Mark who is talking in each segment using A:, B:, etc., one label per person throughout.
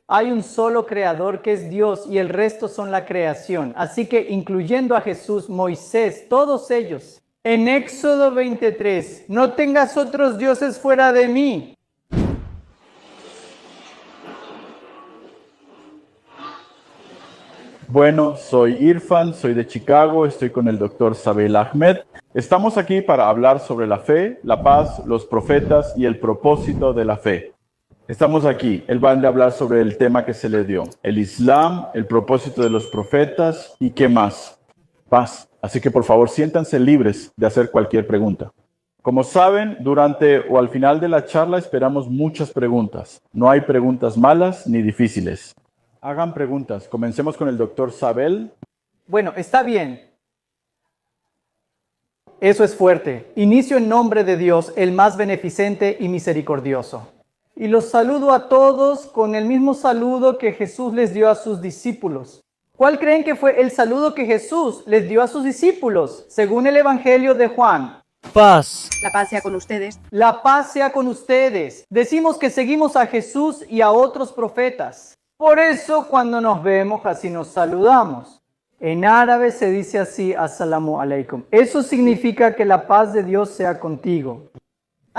A: Hay un solo creador que es Dios y el resto son la creación. Así que incluyendo a Jesús, Moisés, todos ellos. En Éxodo 23, no tengas otros dioses fuera de mí.
B: Bueno, soy Irfan, soy de Chicago, estoy con el doctor Sabel Ahmed. Estamos aquí para hablar sobre la fe, la paz, los profetas y el propósito de la fe. Estamos aquí, él va a hablar sobre el tema que se le dio, el Islam, el propósito de los profetas y qué más, paz. Así que por favor siéntanse libres de hacer cualquier pregunta. Como saben, durante o al final de la charla esperamos muchas preguntas. No hay preguntas malas ni difíciles. Hagan preguntas. Comencemos con el doctor Sabel.
A: Bueno, está bien. Eso es fuerte. Inicio en nombre de Dios, el más beneficente y misericordioso. Y los saludo a todos con el mismo saludo que Jesús les dio a sus discípulos. ¿Cuál creen que fue el saludo que Jesús les dio a sus discípulos? Según el Evangelio de Juan.
C: Paz.
D: La paz sea con ustedes.
A: La paz sea con ustedes. Decimos que seguimos a Jesús y a otros profetas. Por eso cuando nos vemos así nos saludamos. En árabe se dice así, Assalamu alaikum. Eso significa que la paz de Dios sea contigo.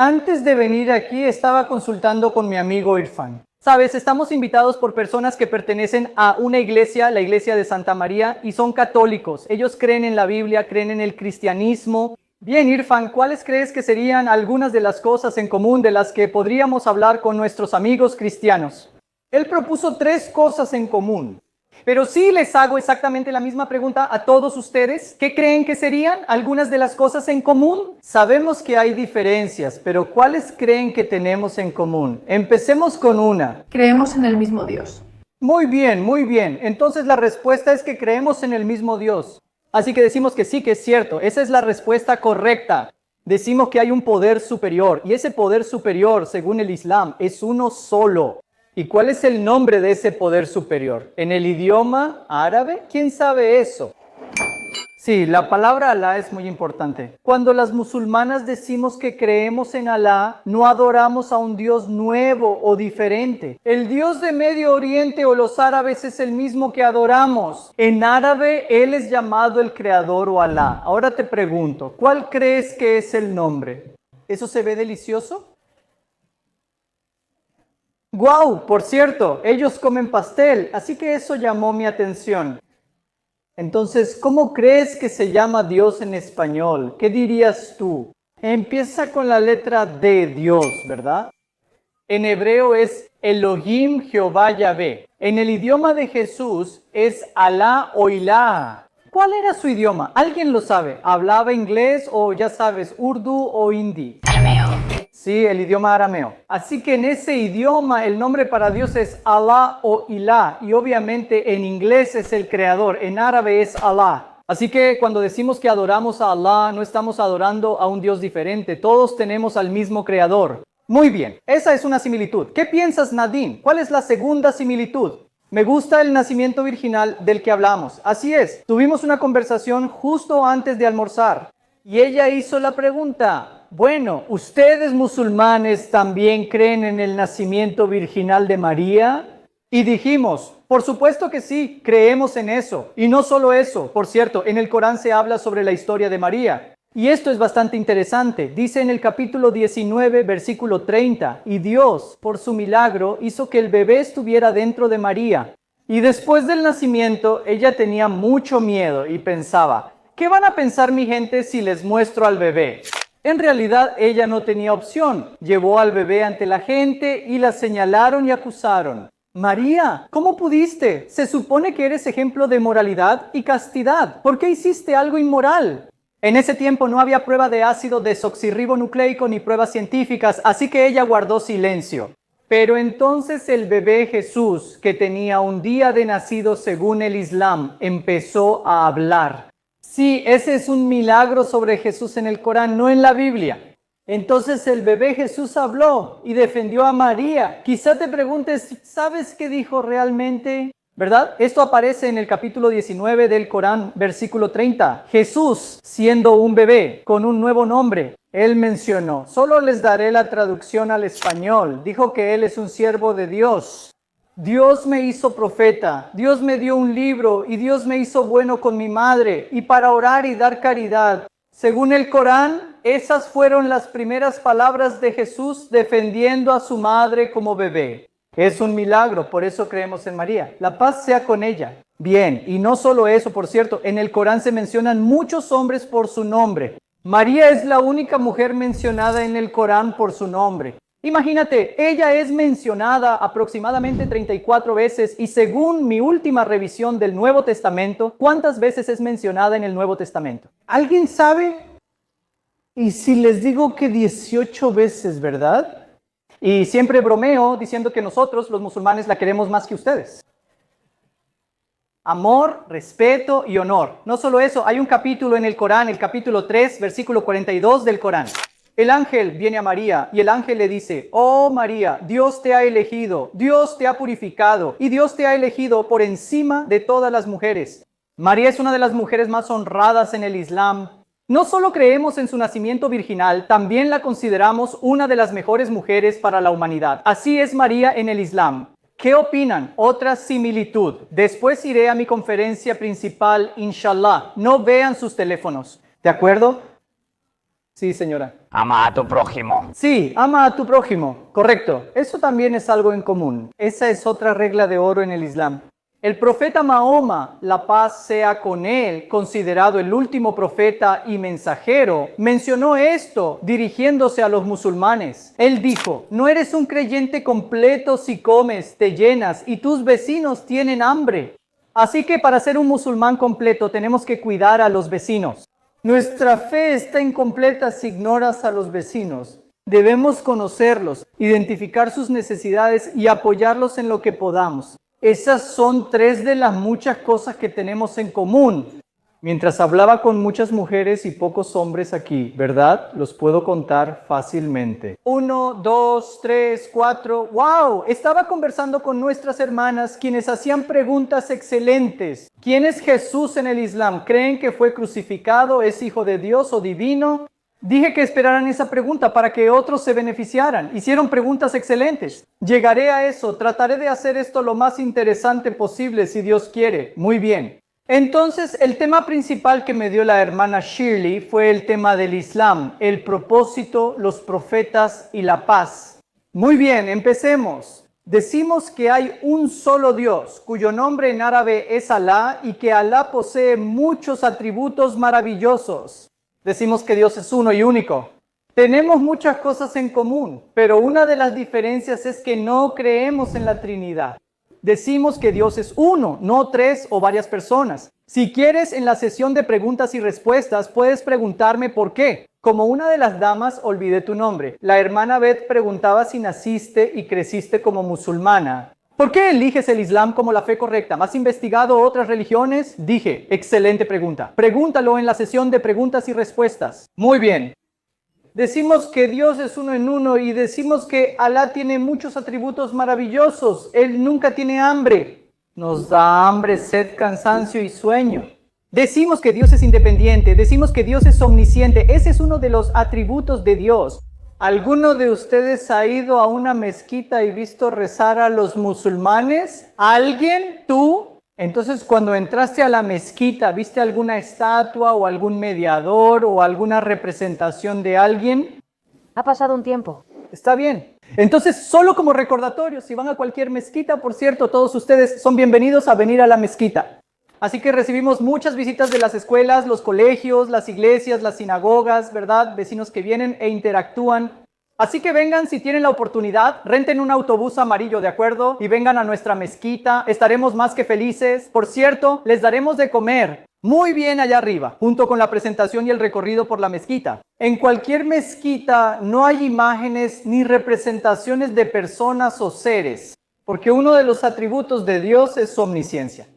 A: Antes de venir aquí estaba consultando con mi amigo Irfan. Sabes, estamos invitados por personas que pertenecen a una iglesia, la iglesia de Santa María, y son católicos. Ellos creen en la Biblia, creen en el cristianismo. Bien, Irfan, ¿cuáles crees que serían algunas de las cosas en común de las que podríamos hablar con nuestros amigos cristianos? Él propuso 3 cosas en común. Pero sí les hago exactamente la misma pregunta a todos ustedes. ¿Qué creen que serían algunas de las cosas en común? Sabemos que hay diferencias, pero ¿cuáles creen que tenemos en común? Empecemos con una.
E: Creemos en el mismo Dios.
A: Muy bien, muy bien. Entonces la respuesta es que creemos en el mismo Dios. Así que decimos que sí, que es cierto. Esa es la respuesta correcta. Decimos que hay un poder superior y ese poder superior, según el Islam, es uno solo. ¿Y cuál es el nombre de ese poder superior? ¿En el idioma árabe? ¿Quién sabe eso? Sí, la palabra Alá es muy importante. Cuando las musulmanas decimos que creemos en Alá, no adoramos a un Dios nuevo o diferente. El Dios de Medio Oriente o los árabes es el mismo que adoramos. En árabe, Él es llamado el Creador o Alá. Ahora te pregunto, ¿cuál crees que es el nombre? ¿Eso se ve delicioso? ¡Guau! Por cierto, ellos comen pastel, así que eso llamó mi atención. Entonces, ¿cómo crees que se llama Dios en español? ¿Qué dirías tú? Empieza con la letra D, Dios, ¿verdad? En hebreo es Elohim Jehová Yahvé. En el idioma de Jesús es Alá o Ilah. ¿Cuál era su idioma? ¿Alguien lo sabe? ¿Hablaba inglés o ya sabes, urdu o hindi?
E: Arameo.
A: Sí, el idioma arameo. Así que en ese idioma el nombre para Dios es Alá o Ilah. Y obviamente en inglés es el creador, en árabe es Alá. Así que cuando decimos que adoramos a Alá, no estamos adorando a un Dios diferente. Todos tenemos al mismo creador. Muy bien, esa es una similitud. ¿Qué piensas, Nadine? ¿Cuál es la segunda similitud? Me gusta el nacimiento virginal del que hablamos. Así es, tuvimos una conversación justo antes de almorzar. Y ella hizo la pregunta, bueno, ¿ustedes musulmanes también creen en el nacimiento virginal de María? Y dijimos, por supuesto que sí, creemos en eso. Y no solo eso, por cierto, en el Corán se habla sobre la historia de María. Y esto es bastante interesante. Dice en el capítulo 19, versículo 30, y Dios, por su milagro, hizo que el bebé estuviera dentro de María. Y después del nacimiento, ella tenía mucho miedo y pensaba, ¿qué van a pensar mi gente si les muestro al bebé? En realidad, ella no tenía opción. Llevó al bebé ante la gente y la señalaron y acusaron. María, ¿cómo pudiste? Se supone que eres ejemplo de moralidad y castidad. ¿Por qué hiciste algo inmoral? En ese tiempo no había prueba de ácido desoxirribonucleico ni pruebas científicas, así que ella guardó silencio. Pero entonces el bebé Jesús, que tenía un día de nacido según el Islam, empezó a hablar. Sí, ese es un milagro sobre Jesús en el Corán, no en la Biblia. Entonces el bebé Jesús habló y defendió a María. Quizá te preguntes, ¿sabes qué dijo realmente? ¿Verdad? Esto aparece en el capítulo 19 del Corán, versículo 30. Jesús, siendo un bebé, con un nuevo nombre, él mencionó, solo les daré la traducción al español. Dijo que él es un siervo de Dios. Dios me hizo profeta, Dios me dio un libro y Dios me hizo bueno con mi madre y para orar y dar caridad. Según el Corán, esas fueron las primeras palabras de Jesús defendiendo a su madre como bebé. Es un milagro, por eso creemos en María. La paz sea con ella. Bien, y no solo eso, por cierto, en el Corán se mencionan muchos hombres por su nombre. María es la única mujer mencionada en el Corán por su nombre. Imagínate, ella es mencionada aproximadamente 34 veces y según mi última revisión del Nuevo Testamento, ¿cuántas veces es mencionada en el Nuevo Testamento? ¿Alguien sabe? Y si les digo que 18 veces, ¿verdad? Y siempre bromeo diciendo que nosotros, los musulmanes, la queremos más que ustedes. Amor, respeto y honor. No solo eso, hay un capítulo en el Corán, el capítulo 3, versículo 42 del Corán. El ángel viene a María y el ángel le dice, oh María, Dios te ha elegido, Dios te ha purificado y Dios te ha elegido por encima de todas las mujeres. María es una de las mujeres más honradas en el Islam. No solo creemos en su nacimiento virginal, también la consideramos una de las mejores mujeres para la humanidad. Así es María en el Islam. ¿Qué opinan? Otra similitud. Después iré a mi conferencia principal, inshallah. No vean sus teléfonos. ¿De acuerdo? Sí, señora.
C: Ama a tu prójimo.
A: Sí, ama a tu prójimo. Correcto. Eso también es algo en común. Esa es otra regla de oro en el Islam. El profeta Mahoma, la paz sea con él, considerado el último profeta y mensajero, mencionó esto dirigiéndose a los musulmanes. Él dijo, no eres un creyente completo si comes, te llenas y tus vecinos tienen hambre. Así que para ser un musulmán completo tenemos que cuidar a los vecinos. Nuestra fe está incompleta si ignoras a los vecinos. Debemos conocerlos, identificar sus necesidades y apoyarlos en lo que podamos. Esas son 3 de las muchas cosas que tenemos en común. Mientras hablaba con muchas mujeres y pocos hombres aquí, ¿verdad? Los puedo contar fácilmente. 1, 2, 3, 4. ¡Wow! Estaba conversando con nuestras hermanas quienes hacían preguntas excelentes. ¿Quién es Jesús en el Islam? ¿Creen que fue crucificado? ¿Es hijo de Dios o divino? Dije que esperaran esa pregunta para que otros se beneficiaran. Hicieron preguntas excelentes. Llegaré a eso. Trataré de hacer esto lo más interesante posible si Dios quiere. Muy bien. Entonces, el tema principal que me dio la hermana Shirley fue el tema del Islam, el propósito, los profetas y la paz. Muy bien, empecemos. Decimos que hay un solo Dios, cuyo nombre en árabe es Alá y que Alá posee muchos atributos maravillosos. Decimos que Dios es uno y único. Tenemos muchas cosas en común, pero una de las diferencias es que no creemos en la Trinidad. Decimos que Dios es uno, no 3 o varias personas. Si quieres, en la sesión de preguntas y respuestas, puedes preguntarme por qué. Como una de las damas, olvidé tu nombre. La hermana Beth preguntaba si naciste y creciste como musulmana. ¿Por qué eliges el Islam como la fe correcta? ¿Has investigado otras religiones? Dije, excelente pregunta. Pregúntalo en la sesión de preguntas y respuestas. Muy bien. Decimos que Dios es uno en uno y decimos que Alá tiene muchos atributos maravillosos. Él nunca tiene hambre. Nos da hambre, sed, cansancio y sueño. Decimos que Dios es independiente. Decimos que Dios es omnisciente. Ese es uno de los atributos de Dios. ¿Alguno de ustedes ha ido a una mezquita y visto rezar a los musulmanes? ¿Alguien? ¿Tú? Entonces, cuando entraste a la mezquita, ¿viste alguna estatua o algún mediador o alguna representación de alguien?
D: Ha pasado un tiempo.
A: Está bien. Entonces, solo como recordatorio, si van a cualquier mezquita, por cierto, todos ustedes son bienvenidos a venir a la mezquita. Así que recibimos muchas visitas de las escuelas, los colegios, las iglesias, las sinagogas, ¿verdad? Vecinos que vienen e interactúan. Así que vengan si tienen la oportunidad, renten un autobús amarillo, ¿de acuerdo? Y vengan a nuestra mezquita, estaremos más que felices. Por cierto, les daremos de comer muy bien allá arriba, junto con la presentación y el recorrido por la mezquita. En cualquier mezquita no hay imágenes ni representaciones de personas o seres, porque uno de los atributos de Dios es su omnisciencia.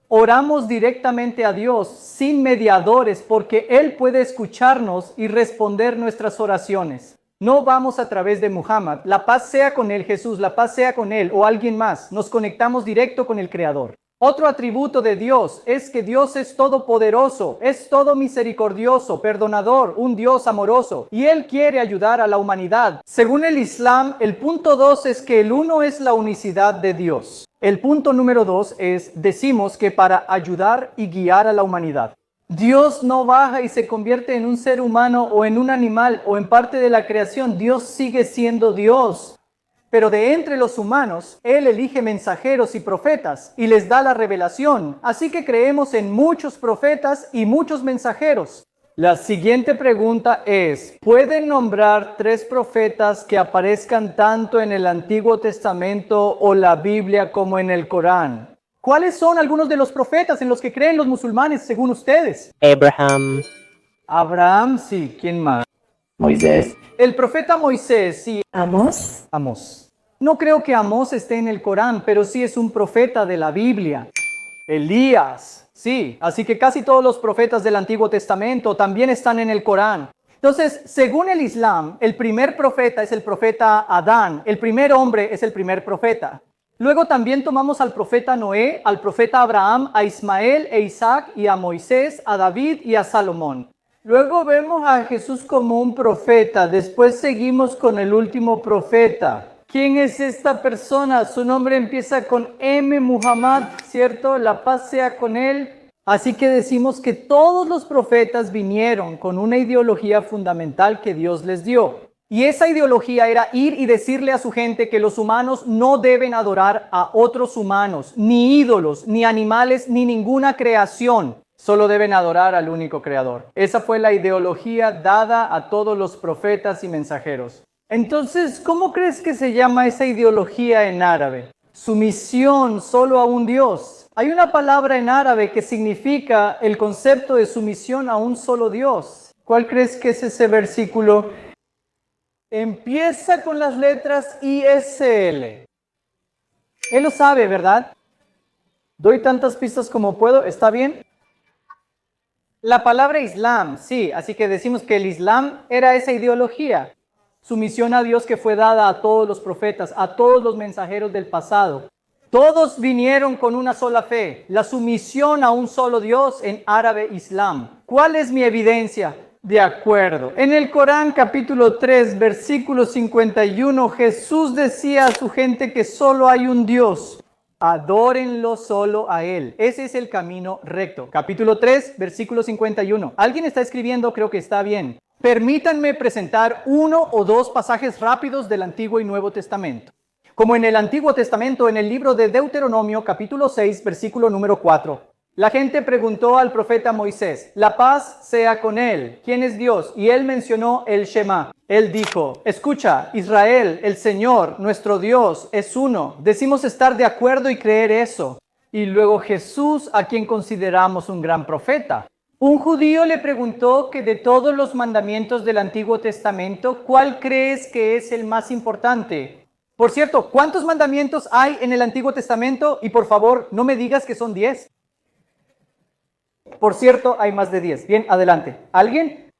A: Oramos directamente a Dios sin mediadores porque Él puede escucharnos y responder nuestras oraciones. No vamos a través de Muhammad. La paz sea con él, Jesús, la paz sea con él o alguien más. Nos conectamos directo con el Creador. Otro atributo de Dios es que Dios es todopoderoso, es todo misericordioso, perdonador, un Dios amoroso y Él quiere ayudar a la humanidad. Según el Islam, el punto 2 es que el uno es la unicidad de Dios. El punto número 2 decimos que para ayudar y guiar a la humanidad. Dios no baja y se convierte en un ser humano o en un animal o en parte de la creación. Dios sigue siendo Dios. Pero de entre los humanos, Él elige mensajeros y profetas y les da la revelación. Así que creemos en muchos profetas y muchos mensajeros. La siguiente pregunta es, ¿pueden nombrar 3 profetas que aparezcan tanto en el Antiguo Testamento o la Biblia como en el Corán? ¿Cuáles son algunos de los profetas en los que creen los musulmanes según ustedes?
C: Abraham,
A: Abraham, sí. ¿Quién más?
C: Moisés,
A: El profeta Moisés, sí.
C: Amos,
A: Amós. No creo que Amós esté en el Corán, pero sí es un profeta de la Biblia. Elías, sí. Así que casi todos los profetas del Antiguo Testamento también están en el Corán. Entonces, según el Islam, el primer profeta es el profeta Adán. El primer hombre es el primer profeta. Luego también tomamos al profeta Noé, al profeta Abraham, a Ismael e Isaac y a Moisés, a David y a Salomón. Luego vemos a Jesús como un profeta. Después seguimos con el último profeta. ¿Quién es esta persona? Su nombre empieza con M. Muhammad, ¿cierto? La paz sea con él. Así que decimos que todos los profetas vinieron con una ideología fundamental que Dios les dio. Y esa ideología era ir y decirle a su gente que los humanos no deben adorar a otros humanos, ni ídolos, ni animales, ni ninguna creación. Solo deben adorar al único creador. Esa fue la ideología dada a todos los profetas y mensajeros. Entonces, ¿cómo crees que se llama esa ideología en árabe? Sumisión solo a un Dios. Hay una palabra en árabe que significa el concepto de sumisión a un solo Dios. ¿Cuál crees que es ese versículo? Empieza con las letras ISL. Él lo sabe, ¿verdad? Doy tantas pistas como puedo. ¿Está bien? La palabra Islam, sí. Así que decimos que el Islam era esa ideología. Sumisión a Dios que fue dada a todos los profetas, a todos los mensajeros del pasado. Todos vinieron con una sola fe. La sumisión a un solo Dios, en árabe Islam. ¿Cuál es mi evidencia? De acuerdo. En el Corán capítulo 3, versículo 51, Jesús decía a su gente que solo hay un Dios. Adórenlo solo a Él. Ese es el camino recto. Capítulo 3, versículo 51. ¿Alguien está escribiendo? Creo que está bien. Permítanme presentar 1 o 2 pasajes rápidos del Antiguo y Nuevo Testamento. Como en el Antiguo Testamento, en el libro de Deuteronomio, capítulo 6, versículo número 4. La gente preguntó al profeta Moisés, la paz sea con él. ¿Quién es Dios? Y él mencionó el Shema. Él dijo, escucha, Israel, el Señor, nuestro Dios, es uno. Decimos estar de acuerdo y creer eso. Y luego Jesús, a quien consideramos un gran profeta. Un judío le preguntó que de todos los mandamientos del Antiguo Testamento, ¿cuál crees que es el más importante? Por cierto, ¿cuántos mandamientos hay en el Antiguo Testamento? Y por favor, no me digas que son 10. Por cierto, hay más de 10. Bien, adelante. ¿Alguien?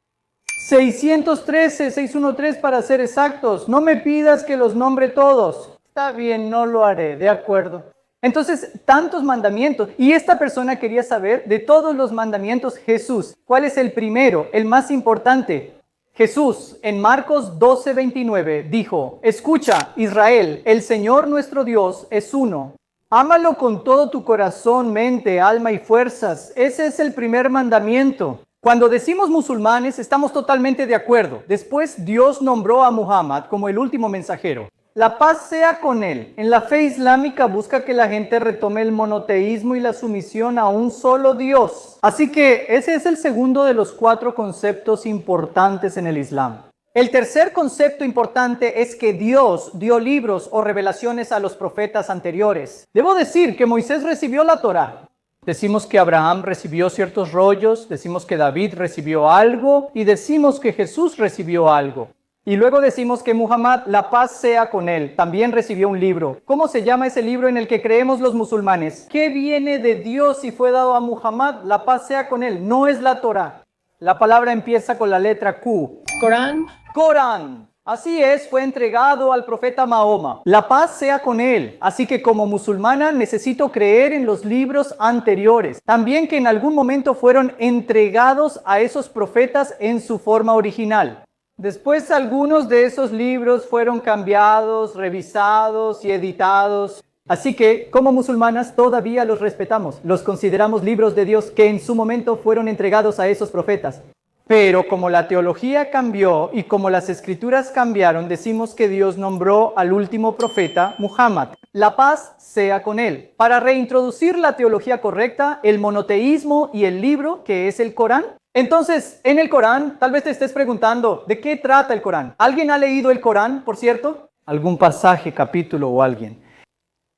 A: 613, 613 para ser exactos. No me pidas que los nombre todos. Está bien, no lo haré, de acuerdo. Entonces, tantos mandamientos. Y esta persona quería saber de todos los mandamientos, Jesús. ¿Cuál es el primero, el más importante? Jesús, en Marcos 12:29, dijo, escucha, Israel, el Señor nuestro Dios es uno. Ámalo con todo tu corazón, mente, alma y fuerzas. Ese es el primer mandamiento. Cuando decimos musulmanes, estamos totalmente de acuerdo. Después, Dios nombró a Muhammad como el último mensajero. La paz sea con él. En la fe islámica busca que la gente retome el monoteísmo y la sumisión a un solo Dios. Así que ese es el segundo de los 4 conceptos importantes en el Islam. El tercer concepto importante es que Dios dio libros o revelaciones a los profetas anteriores. Debo decir que Moisés recibió la Torá. Decimos que Abraham recibió ciertos rollos, decimos que David recibió algo y decimos que Jesús recibió algo. Y luego decimos que Muhammad, la paz sea con él, también recibió un libro. ¿Cómo se llama ese libro en el que creemos los musulmanes? ¿Qué viene de Dios y fue dado a Muhammad? La paz sea con él. No es la Torá. La palabra empieza con la letra Q.
C: Corán,
A: Corán. Así es, fue entregado al profeta Mahoma. La paz sea con él. Así que como musulmana necesito creer en los libros anteriores. También que en algún momento fueron entregados a esos profetas en su forma original. Después algunos de esos libros fueron cambiados, revisados y editados. Así que, como musulmanas, todavía los respetamos. Los consideramos libros de Dios que en su momento fueron entregados a esos profetas. Pero como la teología cambió y como las escrituras cambiaron, decimos que Dios nombró al último profeta, Muhammad. La paz sea con él. Para reintroducir la teología correcta, el monoteísmo y el libro, que es el Corán. Entonces, en el Corán, tal vez te estés preguntando, ¿de qué trata el Corán? ¿Alguien ha leído el Corán, por cierto? ¿Algún pasaje, capítulo o alguien?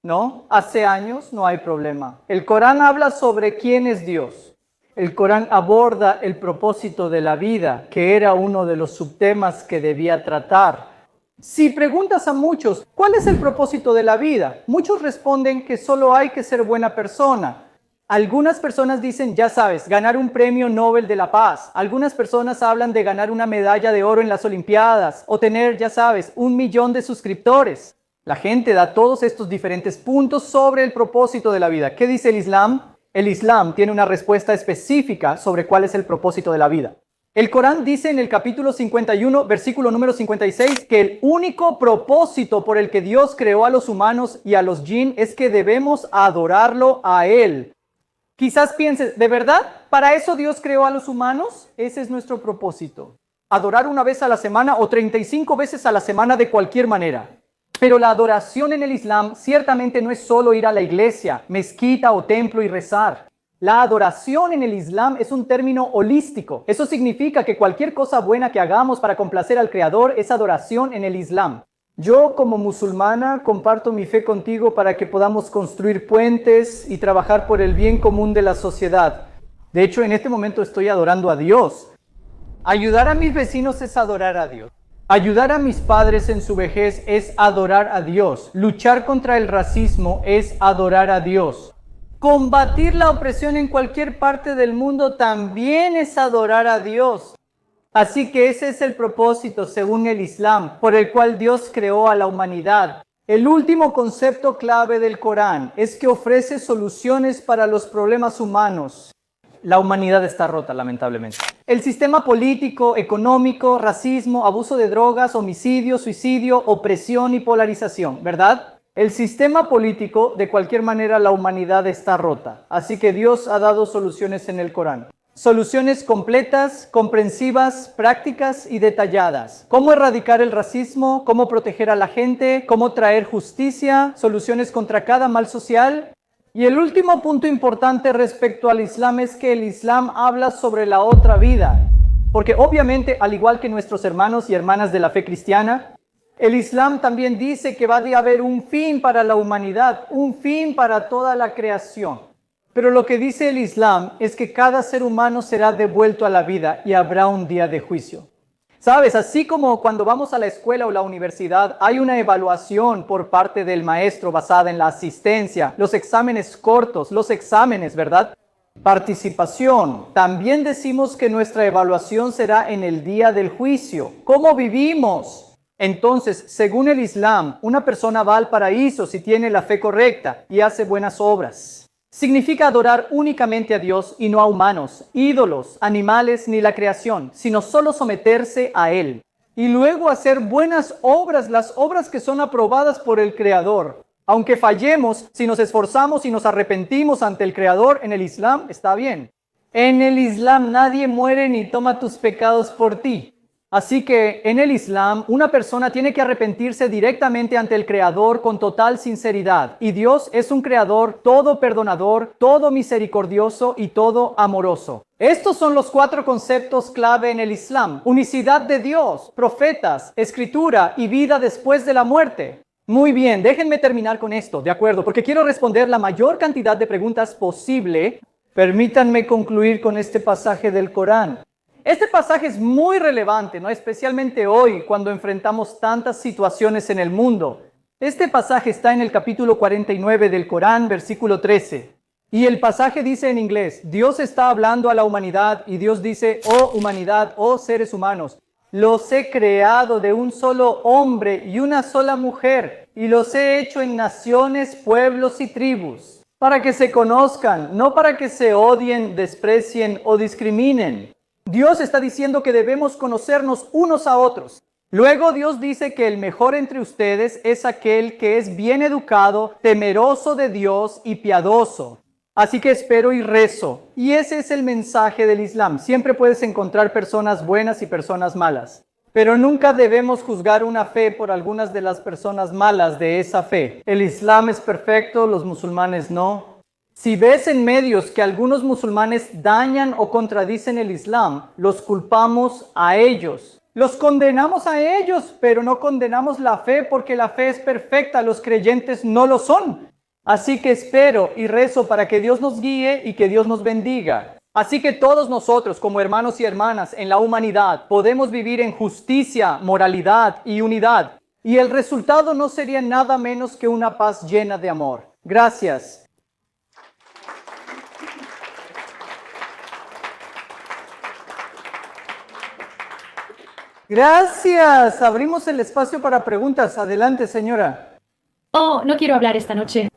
A: ¿No? Hace años no hay problema. El Corán habla sobre quién es Dios. El Corán aborda el propósito de la vida, que era uno de los subtemas que debía tratar. Si preguntas a muchos, ¿cuál es el propósito de la vida? Muchos responden que solo hay que ser buena persona. Algunas personas dicen, ya sabes, ganar un premio Nobel de la Paz. Algunas personas hablan de ganar una medalla de oro en las Olimpiadas o tener, ya sabes, 1 millón de suscriptores. La gente da todos estos diferentes puntos sobre el propósito de la vida. ¿Qué dice el Islam? El Islam tiene una respuesta específica sobre cuál es el propósito de la vida. El Corán dice en el capítulo 51, versículo número 56, que el único propósito por el que Dios creó a los humanos y a los jinn es que debemos adorarlo a Él. Quizás pienses, ¿de verdad? ¿Para eso Dios creó a los humanos? Ese es nuestro propósito. Adorar una vez a la semana o 35 veces a la semana de cualquier manera. Pero la adoración en el Islam ciertamente no es solo ir a la iglesia, mezquita o templo y rezar. La adoración en el Islam es un término holístico. Eso significa que cualquier cosa buena que hagamos para complacer al Creador es adoración en el Islam. Yo, como musulmana, comparto mi fe contigo para que podamos construir puentes y trabajar por el bien común de la sociedad. De hecho, en este momento estoy adorando a Dios. Ayudar a mis vecinos es adorar a Dios. Ayudar a mis padres en su vejez es adorar a Dios. Luchar contra el racismo es adorar a Dios. Combatir la opresión en cualquier parte del mundo también es adorar a Dios. Así que ese es el propósito, según el Islam, por el cual Dios creó a la humanidad. El último concepto clave del Corán es que ofrece soluciones para los problemas humanos. La humanidad está rota, lamentablemente. El sistema político, económico, racismo, abuso de drogas, homicidio, suicidio, opresión y polarización, ¿verdad? El sistema político, de cualquier manera, la humanidad está rota. Así que Dios ha dado soluciones en el Corán. Soluciones completas, comprensivas, prácticas y detalladas. Cómo erradicar el racismo, cómo proteger a la gente, cómo traer justicia, soluciones contra cada mal social. Y el último punto importante respecto al Islam es que el Islam habla sobre la otra vida. Porque obviamente, al igual que nuestros hermanos y hermanas de la fe cristiana, el Islam también dice que va a haber un fin para la humanidad, un fin para toda la creación. Pero lo que dice el Islam es que cada ser humano será devuelto a la vida y habrá un día de juicio. Sabes, así como cuando vamos a la escuela o la universidad, hay una evaluación por parte del maestro basada en la asistencia, los exámenes cortos, los exámenes, ¿verdad? Participación. También decimos que nuestra evaluación será en el día del juicio. ¿Cómo vivimos? Entonces, según el Islam, una persona va al paraíso si tiene la fe correcta y hace buenas obras. Significa adorar únicamente a Dios y no a humanos, ídolos, animales ni la creación, sino solo someterse a Él. Y luego hacer buenas obras, las obras que son aprobadas por el Creador. Aunque fallemos, si nos esforzamos y nos arrepentimos ante el Creador, en el Islam está bien. En el Islam nadie muere ni toma tus pecados por ti. Así que en el Islam una persona tiene que arrepentirse directamente ante el Creador con total sinceridad. Y Dios es un Creador todo perdonador, todo misericordioso y todo amoroso. Estos son los 4 conceptos clave en el Islam. Unicidad de Dios, profetas, escritura y vida después de la muerte. Muy bien, déjenme terminar con esto, ¿de acuerdo? Porque quiero responder la mayor cantidad de preguntas posible. Permítanme concluir con este pasaje del Corán. Este pasaje es muy relevante, ¿no? Especialmente hoy, cuando enfrentamos tantas situaciones en el mundo. Este pasaje está en el capítulo 49 del Corán, versículo 13. Y el pasaje dice en inglés, Dios está hablando a la humanidad y Dios dice, oh humanidad, oh seres humanos, los he creado de un solo hombre y una sola mujer, y los he hecho en naciones, pueblos y tribus, para que se conozcan, no para que se odien, desprecien o discriminen. Dios está diciendo que debemos conocernos unos a otros. Luego Dios dice que el mejor entre ustedes es aquel que es bien educado, temeroso de Dios y piadoso. Así que espero y rezo. Y ese es el mensaje del Islam. Siempre puedes encontrar personas buenas y personas malas. Pero nunca debemos juzgar una fe por algunas de las personas malas de esa fe. El Islam es perfecto, los musulmanes no. Si ves en medios que algunos musulmanes dañan o contradicen el Islam, los culpamos a ellos. Los condenamos a ellos, pero no condenamos la fe porque la fe es perfecta, los creyentes no lo son. Así que espero y rezo para que Dios nos guíe y que Dios nos bendiga. Así que todos nosotros, como hermanos y hermanas en la humanidad, podemos vivir en justicia, moralidad y unidad. Y el resultado no sería nada menos que una paz llena de amor. Gracias. Gracias. Abrimos el espacio para preguntas. Adelante, señora.
D: Oh, no quiero hablar esta noche.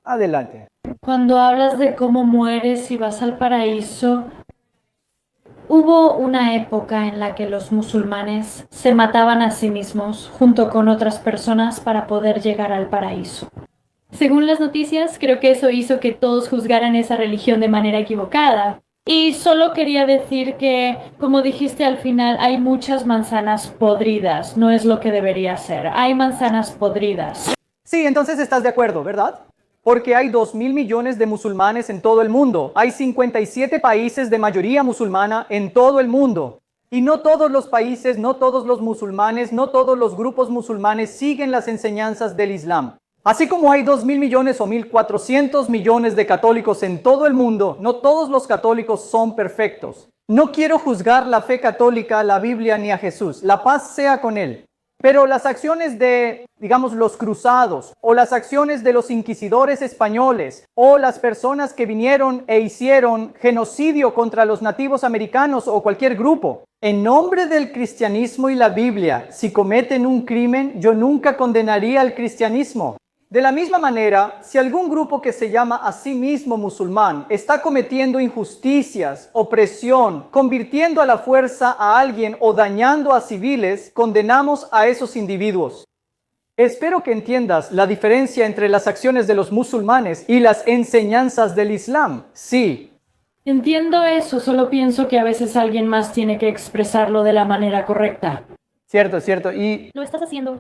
A: Adelante.
D: Cuando hablas de cómo mueres y vas al paraíso, hubo una época en la que los musulmanes se mataban a sí mismos junto con otras personas para poder llegar al paraíso. Según las noticias, creo que eso hizo que todos juzgaran esa religión de manera equivocada. Y solo quería decir que, como dijiste al final, hay muchas manzanas podridas. No es lo que debería ser. Hay manzanas podridas.
A: Sí, entonces estás de acuerdo, ¿verdad? Porque hay 2.000 millones de musulmanes en todo el mundo. Hay 57 países de mayoría musulmana en todo el mundo. Y no todos los países, no todos los musulmanes, no todos los grupos musulmanes siguen las enseñanzas del Islam. Así como hay 2.000 millones o 1.400 millones de católicos en todo el mundo, no todos los católicos son perfectos. No quiero juzgar la fe católica, la Biblia ni a Jesús. La paz sea con él. Pero las acciones de, digamos, los cruzados, o las acciones de los inquisidores españoles, o las personas que vinieron e hicieron genocidio contra los nativos americanos o cualquier grupo, en nombre del cristianismo y la Biblia, si cometen un crimen, yo nunca condenaría al cristianismo. De la misma manera, si algún grupo que se llama a sí mismo musulmán está cometiendo injusticias, opresión, convirtiendo a la fuerza a alguien o dañando a civiles, condenamos a esos individuos. Espero que entiendas la diferencia entre las acciones de los musulmanes y las enseñanzas del Islam. Sí.
D: Entiendo eso, solo pienso que a veces alguien más tiene que expresarlo de la manera correcta.
A: Cierto, cierto. Y
D: Lo estás haciendo.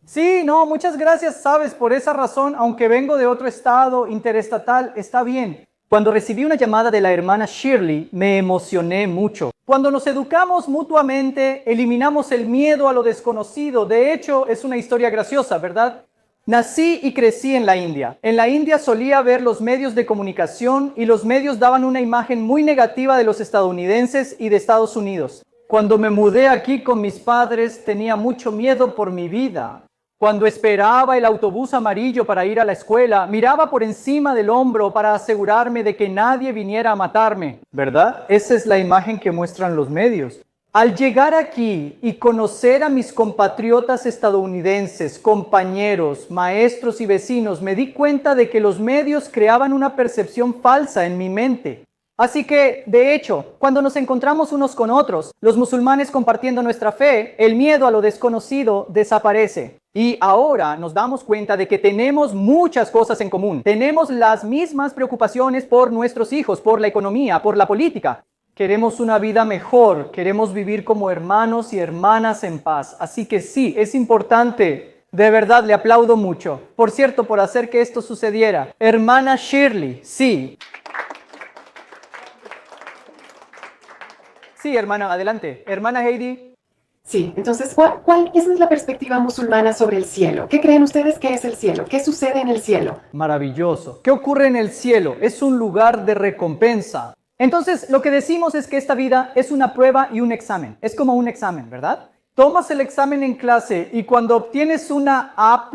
A: sí, no, muchas gracias, sabes, por esa razón, aunque vengo de otro estado interestatal, está bien. Cuando recibí una llamada de la hermana Shirley, me emocioné mucho. Cuando nos educamos mutuamente, eliminamos el miedo a lo desconocido. De hecho, es una historia graciosa, ¿verdad? Nací y crecí en la India. En la India solía ver los medios de comunicación y los medios daban una imagen muy negativa de los estadounidenses y de Estados Unidos. Cuando me mudé aquí con mis padres, tenía mucho miedo por mi vida. Cuando esperaba el autobús amarillo para ir a la escuela, miraba por encima del hombro para asegurarme de que nadie viniera a matarme, ¿verdad? Esa es la imagen que muestran los medios. Al llegar aquí y conocer a mis compatriotas estadounidenses, compañeros, maestros y vecinos, me di cuenta de que los medios creaban una percepción falsa en mi mente. Así que, de hecho, cuando nos encontramos unos con otros, los musulmanes compartiendo nuestra fe, el miedo a lo desconocido desaparece. Y ahora nos damos cuenta de que tenemos muchas cosas en común. Tenemos las mismas preocupaciones por nuestros hijos, por la economía, por la política. Queremos una vida mejor, queremos vivir como hermanos y hermanas en paz. Así que sí, es importante. De verdad, le aplaudo mucho. Por cierto, por hacer que esto sucediera. Hermana Shirley, sí. Sí, hermana, adelante. Hermana Heidi.
E: Sí, entonces, ¿cuál es la perspectiva musulmana sobre el cielo? ¿Qué creen ustedes que es el cielo? ¿Qué sucede en el cielo?
A: Maravilloso. ¿Qué ocurre en el cielo? Es un lugar de recompensa. Entonces, lo que decimos es que esta vida es una prueba y un examen. Es como un examen, ¿verdad? Tomas el examen en clase y cuando obtienes una A+,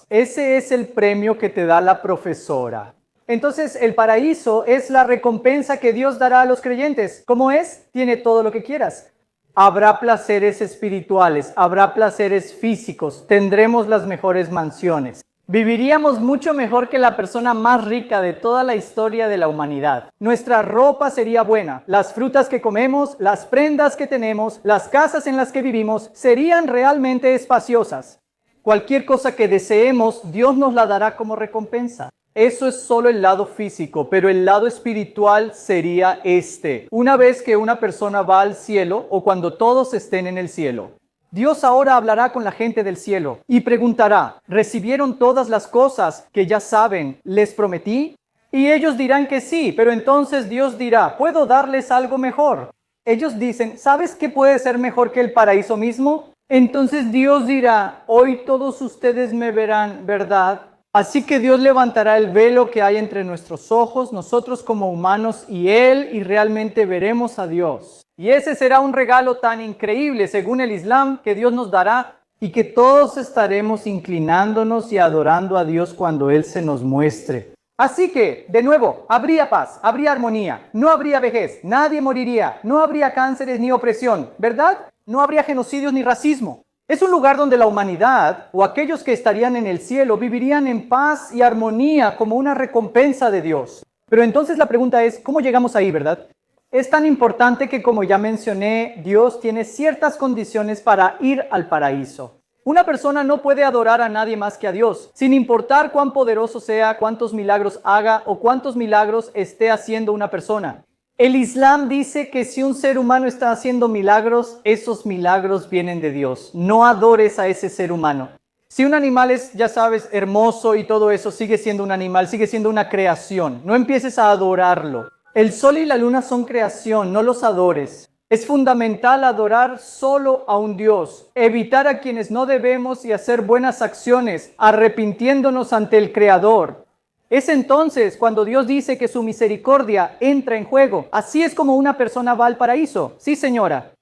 A: ese es el premio que te da la profesora. Entonces, el paraíso es la recompensa que Dios dará a los creyentes. ¿Cómo es? Tiene todo lo que quieras. Habrá placeres espirituales, habrá placeres físicos, tendremos las mejores mansiones. Viviríamos mucho mejor que la persona más rica de toda la historia de la humanidad. Nuestra ropa sería buena, las frutas que comemos, las prendas que tenemos, las casas en las que vivimos serían realmente espaciosas. Cualquier cosa que deseemos, Dios nos la dará como recompensa. Eso es solo el lado físico, pero el lado espiritual sería este. Una vez que una persona va al cielo o cuando todos estén en el cielo, Dios ahora hablará con la gente del cielo y preguntará, ¿recibieron todas las cosas que ya saben, les prometí? Y ellos dirán que sí, pero entonces Dios dirá, ¿puedo darles algo mejor? Ellos dicen, ¿sabes qué puede ser mejor que el paraíso mismo? Entonces Dios dirá, hoy todos ustedes me verán, ¿verdad? Así que Dios levantará el velo que hay entre nuestros ojos, nosotros como humanos y Él, y realmente veremos a Dios. Y ese será un regalo tan increíble, según el Islam, que Dios nos dará y que todos estaremos inclinándonos y adorando a Dios cuando Él se nos muestre. Así que, de nuevo, habría paz, habría armonía, no habría vejez, nadie moriría, no habría cánceres ni opresión, ¿verdad? No habría genocidios ni racismo. Es un lugar donde la humanidad o aquellos que estarían en el cielo vivirían en paz y armonía como una recompensa de Dios. Pero entonces la pregunta es, ¿cómo llegamos ahí, verdad? Es tan importante que, como ya mencioné, Dios tiene ciertas condiciones para ir al paraíso. Una persona no puede adorar a nadie más que a Dios, sin importar cuán poderoso sea, cuántos milagros haga o cuántos milagros esté haciendo una persona. El Islam dice que si un ser humano está haciendo milagros, esos milagros vienen de Dios. No adores a ese ser humano. Si un animal es, ya sabes, hermoso y todo eso, sigue siendo un animal, sigue siendo una creación. No empieces a adorarlo. El sol y la luna son creación, no los adores. Es fundamental adorar solo a un Dios, evitar a quienes no debemos y hacer buenas acciones, arrepintiéndonos ante el Creador. Es entonces cuando Dios dice que su misericordia entra en juego. Así es como una persona va al paraíso. Sí, señora.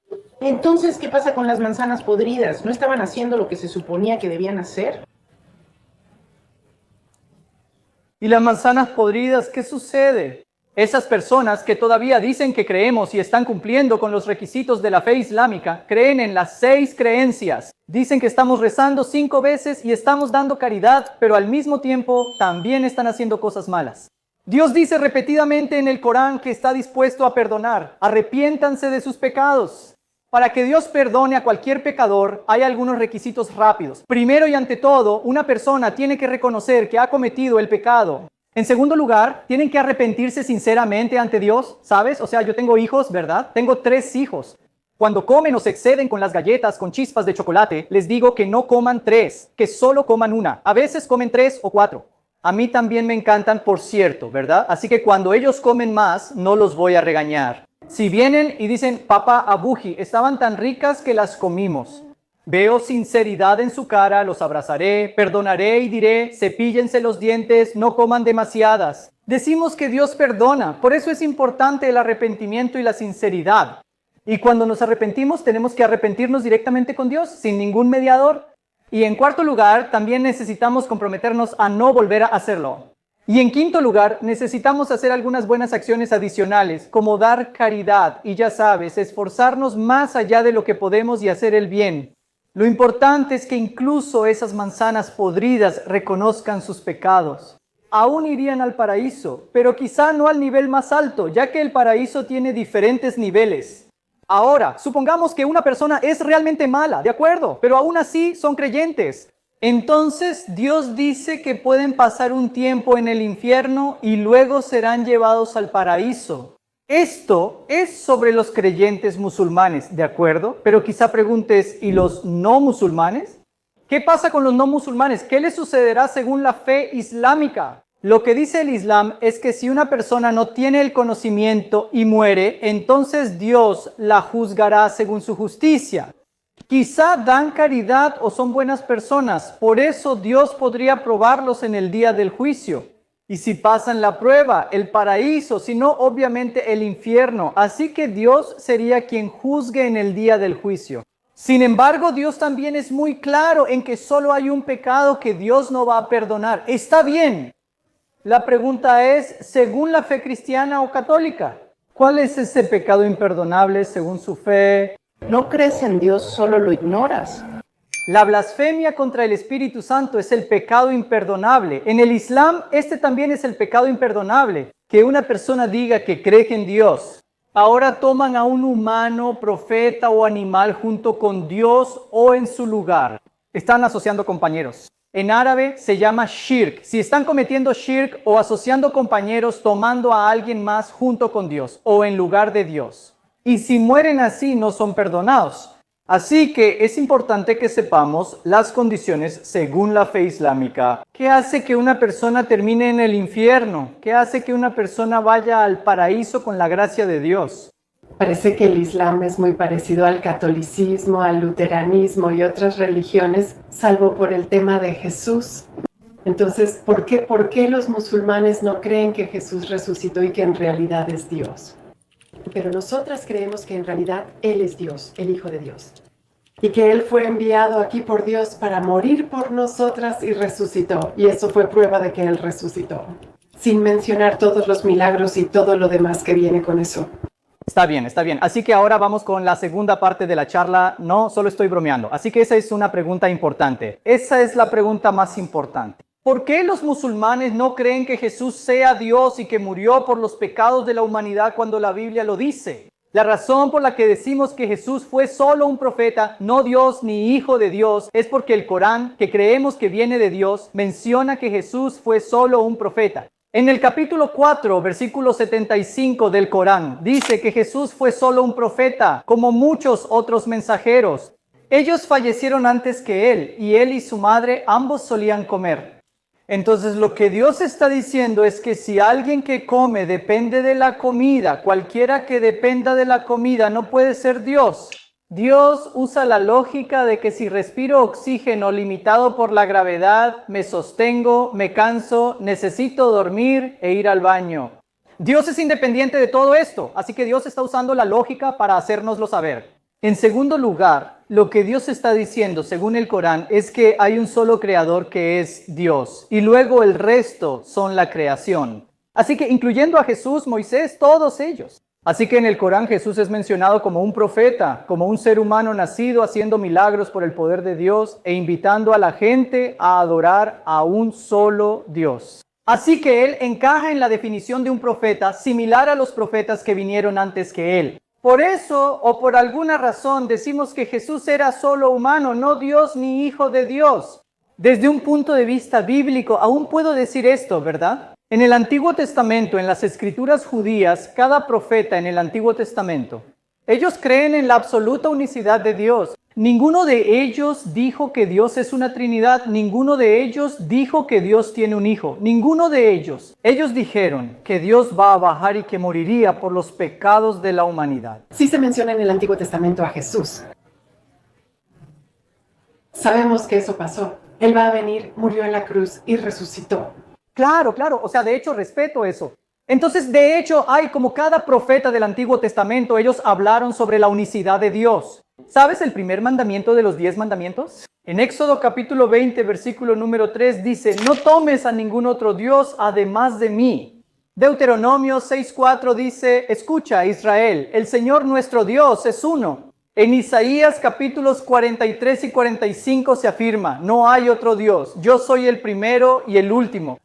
F: Entonces, ¿qué pasa con las manzanas podridas? ¿No estaban haciendo lo que se suponía que debían hacer?
A: ¿Y las manzanas podridas qué sucede? Esas personas que todavía dicen que creemos y están cumpliendo con los requisitos de la fe islámica, creen en las 6 creencias. Dicen que estamos rezando 5 veces y estamos dando caridad, pero al mismo tiempo también están haciendo cosas malas. Dios dice repetidamente en el Corán que está dispuesto a perdonar. Arrepiéntanse de sus pecados. Para que Dios perdone a cualquier pecador, hay algunos requisitos rápidos. Primero y ante todo, una persona tiene que reconocer que ha cometido el pecado. En segundo lugar, tienen que arrepentirse sinceramente ante Dios, ¿sabes? O sea, yo tengo hijos, ¿verdad? Tengo 3 hijos. Cuando comen o se exceden con las galletas con chispas de chocolate, les digo que no coman 3, que solo coman una. A veces comen 3 o 4. A mí también me encantan, por cierto, ¿verdad? Así que cuando ellos comen más, no los voy a regañar. Si vienen y dicen, papá, abuji, estaban tan ricas que las comimos. Veo sinceridad en su cara, los abrazaré, perdonaré y diré, cepíllense los dientes, no coman demasiadas. Decimos que Dios perdona, por eso es importante el arrepentimiento y la sinceridad. Y cuando nos arrepentimos, tenemos que arrepentirnos directamente con Dios, sin ningún mediador. Y en cuarto lugar, también necesitamos comprometernos a no volver a hacerlo. Y en quinto lugar, necesitamos hacer algunas buenas acciones adicionales, como dar caridad y ya sabes, esforzarnos más allá de lo que podemos y hacer el bien. Lo importante es que incluso esas manzanas podridas reconozcan sus pecados. Aún irían al paraíso, pero quizá no al nivel más alto, ya que el paraíso tiene diferentes niveles. Ahora, supongamos que una persona es realmente mala, ¿de acuerdo? Pero aún así son creyentes. Entonces Dios dice que pueden pasar un tiempo en el infierno y luego serán llevados al paraíso. Esto es sobre los creyentes musulmanes, ¿de acuerdo? Pero quizá preguntes, ¿y los no musulmanes? ¿Qué pasa con los no musulmanes? ¿Qué les sucederá según la fe islámica? Lo que dice el Islam es que si una persona no tiene el conocimiento y muere, entonces Dios la juzgará según su justicia. Quizá dan caridad o son buenas personas, por eso Dios podría probarlos en el día del juicio. Y si pasan la prueba, el paraíso, si no, obviamente el infierno. Así que Dios sería quien juzgue en el día del juicio. Sin embargo, Dios también es muy claro en que solo hay un pecado que Dios no va a perdonar. Está bien. La pregunta es, ¿según la fe cristiana o católica? ¿Cuál es ese pecado imperdonable según su fe?
F: No crees en Dios, solo lo ignoras.
A: La blasfemia contra el Espíritu Santo es el pecado imperdonable. En el Islam, este también es el pecado imperdonable. Que una persona diga que cree en Dios. Ahora toman a un humano, profeta o animal junto con Dios o en su lugar. Están asociando compañeros. En árabe se llama shirk. Si están cometiendo shirk o asociando compañeros, tomando a alguien más junto con Dios o en lugar de Dios. Y si mueren así, no son perdonados. Así que es importante que sepamos las condiciones según la fe islámica. ¿Qué hace que una persona termine en el infierno? ¿Qué hace que una persona vaya al paraíso con la gracia de Dios?
E: Parece que el Islam es muy parecido al catolicismo, al luteranismo y otras religiones, salvo por el tema de Jesús. Entonces, ¿por qué los musulmanes no creen que Jesús resucitó y que en realidad es Dios? Pero nosotras creemos que en realidad Él es Dios, el Hijo de Dios. Y que Él fue enviado aquí por Dios para morir por nosotras y resucitó. Y eso fue prueba de que Él resucitó. Sin mencionar todos los milagros y todo lo demás que viene con eso.
A: Está bien, está bien. Así que ahora vamos con la segunda parte de la charla. No, solo estoy bromeando. Así que esa es una pregunta importante. Esa es la pregunta más importante. ¿Por qué los musulmanes no creen que Jesús sea Dios y que murió por los pecados de la humanidad cuando la Biblia lo dice? La razón por la que decimos que Jesús fue solo un profeta, no Dios ni hijo de Dios, es porque el Corán, que creemos que viene de Dios, menciona que Jesús fue solo un profeta. En el capítulo 4, versículo 75 del Corán, dice que Jesús fue solo un profeta, como muchos otros mensajeros. Ellos fallecieron antes que él y su madre ambos solían comer. Entonces lo que Dios está diciendo es que si alguien que come depende de la comida, cualquiera que dependa de la comida no puede ser Dios. Dios usa la lógica de que si respiro oxígeno limitado por la gravedad, me sostengo, me canso, necesito dormir e ir al baño. Dios es independiente de todo esto, así que Dios está usando la lógica para hacérnoslo saber. En segundo lugar, lo que Dios está diciendo, según el Corán, es que hay un solo creador que es Dios, y luego el resto son la creación. Así que incluyendo a Jesús, Moisés, todos ellos. Así que en el Corán Jesús es mencionado como un profeta, como un ser humano nacido haciendo milagros por el poder de Dios e invitando a la gente a adorar a un solo Dios. Así que él encaja en la definición de un profeta similar a los profetas que vinieron antes que él. Por eso, o por alguna razón, decimos que Jesús era solo humano, no Dios ni hijo de Dios. Desde un punto de vista bíblico, aún puedo decir esto, ¿verdad? En el Antiguo Testamento, en las Escrituras judías, cada profeta en el Antiguo Testamento, ellos creen en la absoluta unicidad de Dios. Ninguno de ellos dijo que Dios es una Trinidad. Ninguno de ellos dijo que Dios tiene un hijo. Ninguno de ellos. Ellos dijeron que Dios va a bajar y que moriría por los pecados de la humanidad.
E: Sí se menciona en el Antiguo Testamento a Jesús. Sabemos que eso pasó. Él va a venir, murió en la cruz y resucitó.
A: Claro, claro. O sea, de hecho, respeto eso. Entonces, de hecho, hay como cada profeta del Antiguo Testamento, ellos hablaron sobre la unicidad de Dios. ¿Sabes el primer mandamiento de los 10 mandamientos? En Éxodo capítulo 20, versículo número 3 dice, no tomes a ningún otro Dios además de mí. Deuteronomio 6:4 dice, escucha Israel, el Señor nuestro Dios es uno. En Isaías capítulos 43 y 45 se afirma, no hay otro Dios, yo soy el primero y el último.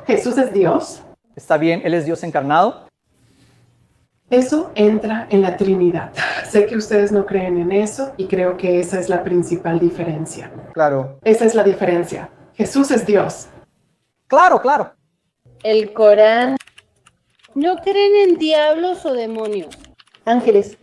E: ¿Jesús es Dios?
A: ¿Está bien? ¿Él es Dios encarnado?
E: Eso entra en la Trinidad. Sé que ustedes no creen en eso y creo que esa es la principal diferencia.
A: Claro.
E: Esa es la diferencia. Jesús es Dios.
A: Claro, claro.
G: El Corán. ¿No creen en diablos o demonios?
C: Ángeles.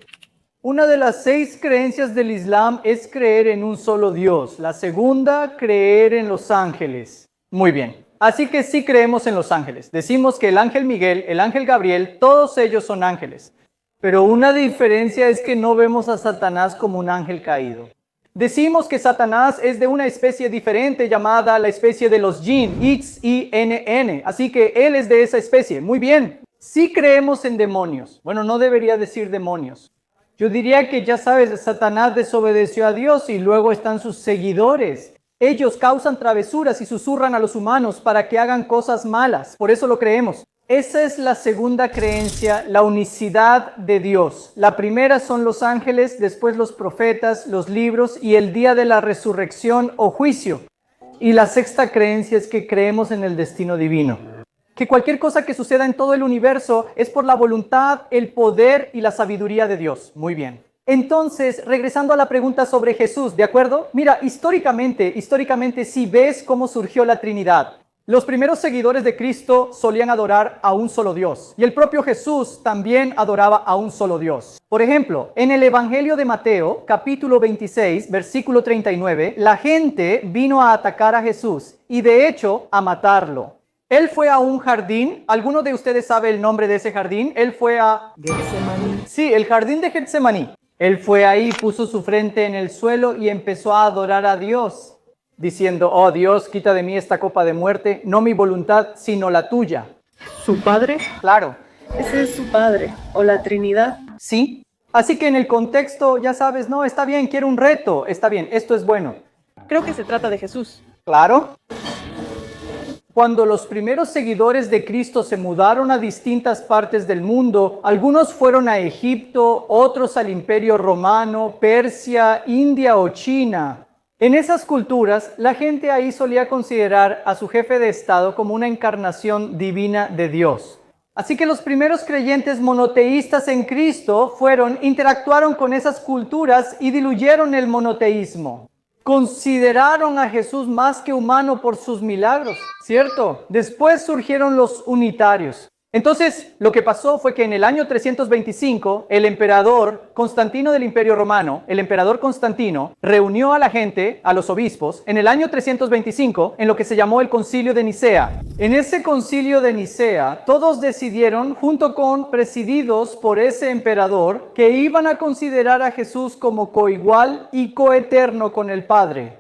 A: Una de las 6 creencias del Islam es creer en un solo Dios. La segunda, creer en los ángeles. Muy bien. Así que sí creemos en los ángeles. Decimos que el ángel Miguel, el ángel Gabriel, todos ellos son ángeles. Pero una diferencia es que no vemos a Satanás como un ángel caído. Decimos que Satanás es de una especie diferente llamada la especie de los jinn, X-I-N-N. Así que él es de esa especie. Muy bien. Sí creemos en demonios. Bueno, no debería decir demonios. Yo diría que ya sabes, Satanás desobedeció a Dios y luego están sus seguidores. Ellos causan travesuras y susurran a los humanos para que hagan cosas malas. Por eso lo creemos. Esa es la segunda creencia, la unicidad de Dios. La primera son los ángeles, después los profetas, los libros y el día de la resurrección o juicio. Y la sexta creencia es que creemos en el destino divino. Que cualquier cosa que suceda en todo el universo es por la voluntad, el poder y la sabiduría de Dios. Muy bien. Entonces, regresando a la pregunta sobre Jesús, ¿de acuerdo? Mira, históricamente, si ves cómo surgió la Trinidad, los primeros seguidores de Cristo solían adorar a un solo Dios. Y el propio Jesús también adoraba a un solo Dios. Por ejemplo, en el Evangelio de Mateo, capítulo 26, versículo 39, la gente vino a atacar a Jesús y de hecho a matarlo. Él fue a un jardín. ¿Alguno de ustedes sabe el nombre de ese jardín? Él fue a Getsemaní. Sí, el jardín de Getsemaní. Él fue ahí, puso su frente en el suelo y empezó a adorar a Dios, diciendo, oh Dios, quita de mí esta copa de muerte, no mi voluntad, sino la tuya.
H: ¿Su padre?
A: Claro.
H: Ese es su padre, o la Trinidad.
A: Sí. Así que en el contexto, ya sabes, no, está bien, quiero un reto, está bien, esto es bueno.
H: Creo que se trata de Jesús.
A: Claro. Cuando los primeros seguidores de Cristo se mudaron a distintas partes del mundo, algunos fueron a Egipto, otros al Imperio Romano, Persia, India o China. En esas culturas, la gente ahí solía considerar a su jefe de Estado como una encarnación divina de Dios. Así que los primeros creyentes monoteístas en Cristo interactuaron con esas culturas y diluyeron el monoteísmo. Consideraron a Jesús más que humano por sus milagros, ¿cierto? Después surgieron los unitarios. Entonces, lo que pasó fue que en el año 325, el emperador Constantino del Imperio Romano, el emperador Constantino, reunió a la gente, a los obispos, en el año 325, en lo que se llamó el Concilio de Nicea. En ese Concilio de Nicea, todos decidieron, presididos por ese emperador, que iban a considerar a Jesús como coigual y coeterno con el Padre.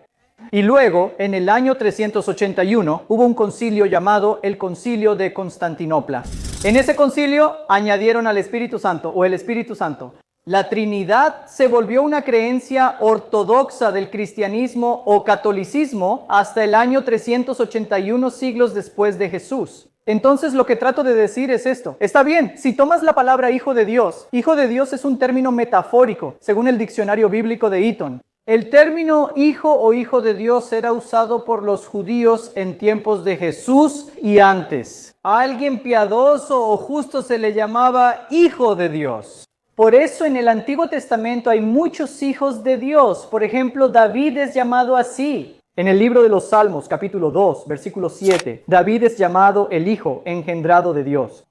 A: Y luego, en el año 381, hubo un concilio llamado el Concilio de Constantinopla. En ese concilio añadieron al Espíritu Santo, o el Espíritu Santo. La Trinidad se volvió una creencia ortodoxa del cristianismo o catolicismo hasta el año 381 siglos después de Jesús. Entonces lo que trato de decir es esto. Está bien, si tomas la palabra Hijo de Dios es un término metafórico, según el diccionario bíblico de Eaton. El término hijo o hijo de Dios era usado por los judíos en tiempos de Jesús y antes. A alguien piadoso o justo se le llamaba hijo de Dios. Por eso en el Antiguo Testamento hay muchos hijos de Dios. Por ejemplo, David es llamado así. En el libro de los Salmos, capítulo 2, versículo 7, David es llamado el hijo engendrado de Dios.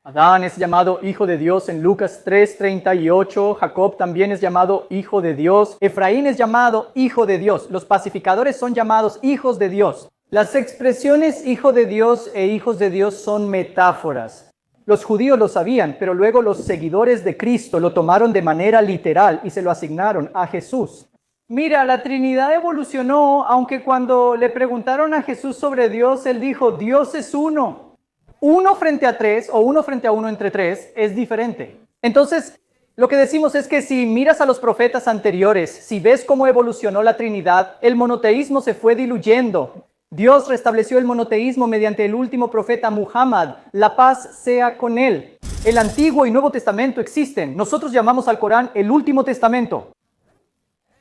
A: Adán es llamado hijo de Dios en Lucas 3:38, Jacob también es llamado hijo de Dios, Efraín es llamado hijo de Dios, los pacificadores son llamados hijos de Dios. Las expresiones hijo de Dios e hijos de Dios son metáforas. Los judíos lo sabían, pero luego los seguidores de Cristo lo tomaron de manera literal y se lo asignaron a Jesús. Mira, la Trinidad evolucionó, aunque cuando le preguntaron a Jesús sobre Dios, él dijo, Dios es uno. Uno frente a tres o uno frente a uno entre tres es diferente. Entonces, lo que decimos es que si miras a los profetas anteriores, si ves cómo evolucionó la Trinidad, el monoteísmo se fue diluyendo. Dios restableció el monoteísmo mediante el último profeta Muhammad. La paz sea con él. El Antiguo y Nuevo Testamento existen. Nosotros llamamos al Corán el Último Testamento.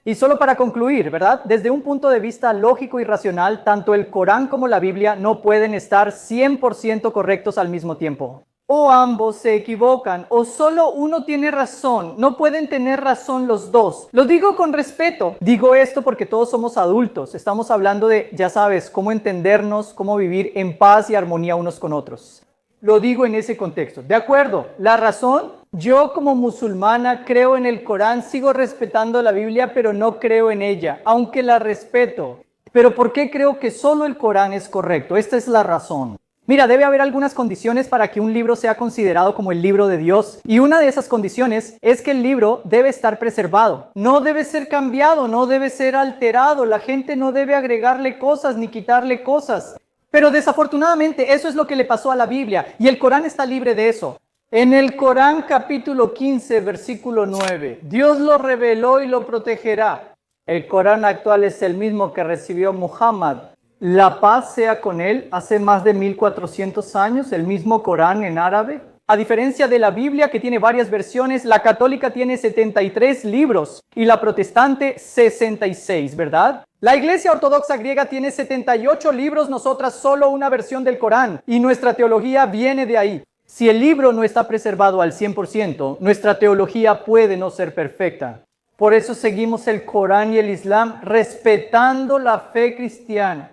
A: Y solo para concluir, ¿verdad? Desde un punto de vista lógico y racional, tanto el Corán como la Biblia no pueden estar 100% correctos al mismo tiempo. O ambos se equivocan, o solo uno tiene razón. No pueden tener razón los dos. Lo digo con respeto. Digo esto porque todos somos adultos. Estamos hablando de, ya sabes, cómo entendernos, cómo vivir en paz y armonía unos con otros. Lo digo en ese contexto. ¿De acuerdo? La razón, yo como musulmana creo en el Corán, sigo respetando la Biblia, pero no creo en ella, aunque la respeto. Pero ¿por qué creo que solo el Corán es correcto? Esta es la razón. Mira, debe haber algunas condiciones para que un libro sea considerado como el libro de Dios. Y una de esas condiciones es que el libro debe estar preservado. No debe ser cambiado, no debe ser alterado. La gente no debe agregarle cosas ni quitarle cosas. Pero desafortunadamente eso es lo que le pasó a la Biblia y el Corán está libre de eso. En el Corán capítulo 15 versículo 9, Dios lo reveló y lo protegerá. El Corán actual es el mismo que recibió Muhammad. La paz sea con él, hace más de 1400 años, el mismo Corán en árabe. A diferencia de la Biblia, que tiene varias versiones, la católica tiene 73 libros y la protestante 66, ¿verdad? La Iglesia Ortodoxa griega tiene 78 libros, nosotras solo una versión del Corán, y nuestra teología viene de ahí. Si el libro no está preservado al 100%, nuestra teología puede no ser perfecta. Por eso seguimos el Corán y el Islam respetando la fe cristiana.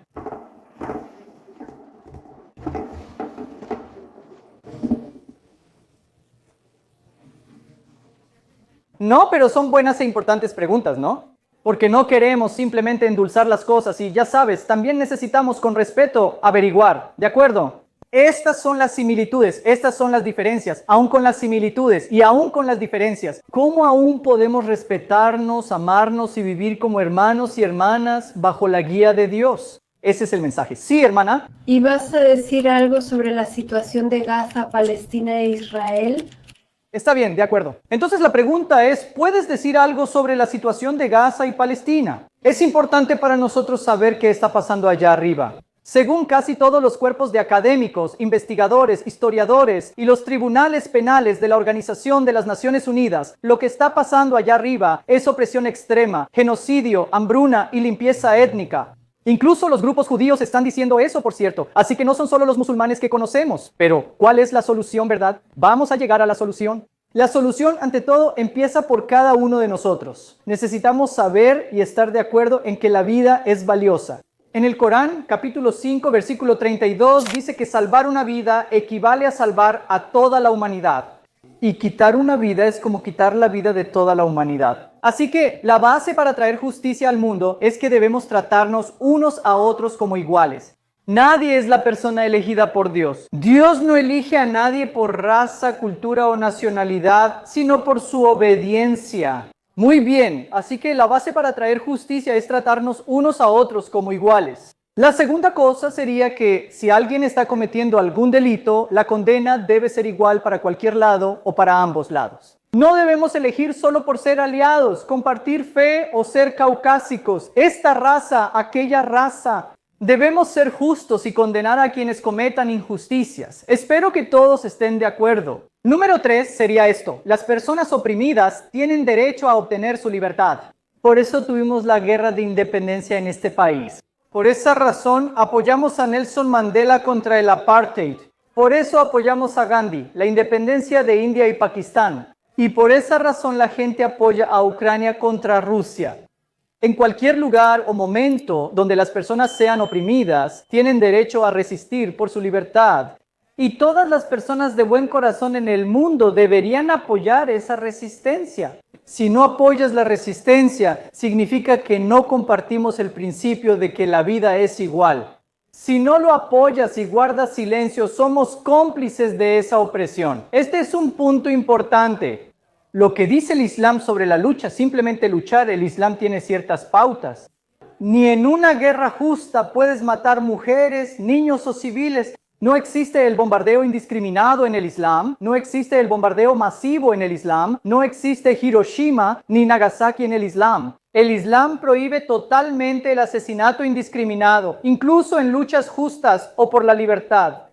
A: No, pero son buenas e importantes preguntas, ¿no? Porque no queremos simplemente endulzar las cosas y ya sabes, también necesitamos con respeto averiguar, ¿de acuerdo? Estas son las similitudes, estas son las diferencias, aún con las similitudes y aún con las diferencias. ¿Cómo aún podemos respetarnos, amarnos y vivir como hermanos y hermanas bajo la guía de Dios? Ese es el mensaje. Sí, hermana.
I: ¿Y vas a decir algo sobre la situación de Gaza, Palestina e Israel?
A: Está bien, de acuerdo. Entonces la pregunta es, ¿puedes decir algo sobre la situación de Gaza y Palestina? Es importante para nosotros saber qué está pasando allá arriba. Según casi todos los cuerpos de académicos, investigadores, historiadores y los tribunales penales de la Organización de las Naciones Unidas, lo que está pasando allá arriba es opresión extrema, genocidio, hambruna y limpieza étnica. Incluso los grupos judíos están diciendo eso, por cierto. Así que no son solo los musulmanes que conocemos. Pero, ¿cuál es la solución, verdad? Vamos a llegar a la solución. La solución, ante todo, empieza por cada uno de nosotros. Necesitamos saber y estar de acuerdo en que la vida es valiosa. En el Corán, capítulo 5, versículo 32, dice que salvar una vida equivale a salvar a toda la humanidad. Y quitar una vida es como quitar la vida de toda la humanidad. Así que la base para traer justicia al mundo es que debemos tratarnos unos a otros como iguales. Nadie es la persona elegida por Dios. Dios no elige a nadie por raza, cultura o nacionalidad, sino por su obediencia. Muy bien, así que la base para traer justicia es tratarnos unos a otros como iguales. La segunda cosa sería que si alguien está cometiendo algún delito, la condena debe ser igual para cualquier lado o para ambos lados. No debemos elegir solo por ser aliados, compartir fe o ser caucásicos. Esta raza, aquella raza. Debemos ser justos y condenar a quienes cometan injusticias. Espero que todos estén de acuerdo. Número 3 sería esto. Las personas oprimidas tienen derecho a obtener su libertad. Por eso tuvimos la guerra de independencia en este país. Por esa razón apoyamos a Nelson Mandela contra el apartheid. Por eso apoyamos a Gandhi, la independencia de India y Pakistán. Y por esa razón la gente apoya a Ucrania contra Rusia. En cualquier lugar o momento donde las personas sean oprimidas, tienen derecho a resistir por su libertad. Y todas las personas de buen corazón en el mundo deberían apoyar esa resistencia. Si no apoyas la resistencia, significa que no compartimos el principio de que la vida es igual. Si no lo apoyas y guardas silencio, somos cómplices de esa opresión. Este es un punto importante. Lo que dice el Islam sobre la lucha, simplemente luchar, el Islam tiene ciertas pautas. Ni en una guerra justa puedes matar mujeres, niños o civiles. No existe el bombardeo indiscriminado en el Islam, no existe el bombardeo masivo en el Islam, no existe Hiroshima ni Nagasaki en el Islam. El Islam prohíbe totalmente el asesinato indiscriminado, incluso en luchas justas o por la libertad.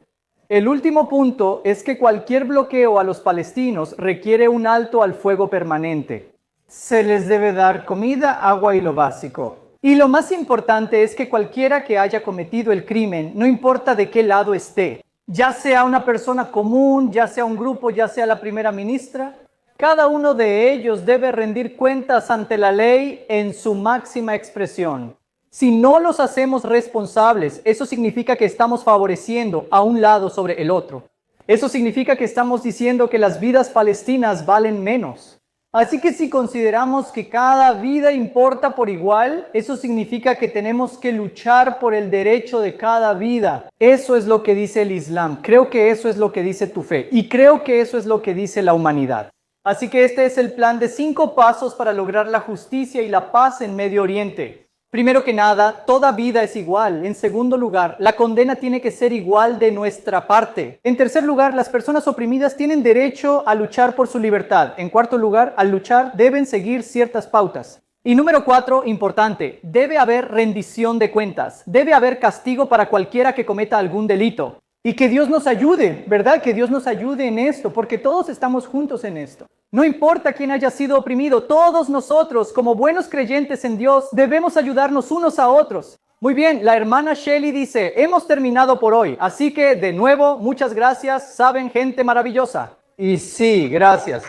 A: El último punto es que cualquier bloqueo a los palestinos requiere un alto al fuego permanente. Se les debe dar comida, agua y lo básico. Y lo más importante es que cualquiera que haya cometido el crimen, no importa de qué lado esté, ya sea una persona común, ya sea un grupo, ya sea la primera ministra, cada uno de ellos debe rendir cuentas ante la ley en su máxima expresión. Si no los hacemos responsables, eso significa que estamos favoreciendo a un lado sobre el otro. Eso significa que estamos diciendo que las vidas palestinas valen menos. Así que si consideramos que cada vida importa por igual, eso significa que tenemos que luchar por el derecho de cada vida. Eso es lo que dice el Islam. Creo que eso es lo que dice tu fe. Y creo que eso es lo que dice la humanidad. Así que este es el plan de 5 pasos para lograr la justicia y la paz en Medio Oriente. Primero que nada, toda vida es igual. En segundo lugar, la condena tiene que ser igual de nuestra parte. En tercer lugar, las personas oprimidas tienen derecho a luchar por su libertad. En cuarto lugar, al luchar deben seguir ciertas pautas. Y número 4, importante, debe haber rendición de cuentas. Debe haber castigo para cualquiera que cometa algún delito. Y que Dios nos ayude, ¿verdad? Que Dios nos ayude en esto, porque todos estamos juntos en esto. No importa quién haya sido oprimido, todos nosotros, como buenos creyentes en Dios, debemos ayudarnos unos a otros. Muy bien, la hermana Shelly dice, hemos terminado por hoy, así que de nuevo, muchas gracias, saben, gente maravillosa. Y sí, gracias.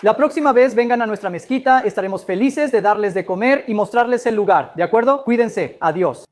A: La próxima vez vengan a nuestra mezquita, estaremos felices de darles de comer y mostrarles el lugar, ¿de acuerdo? Cuídense, adiós.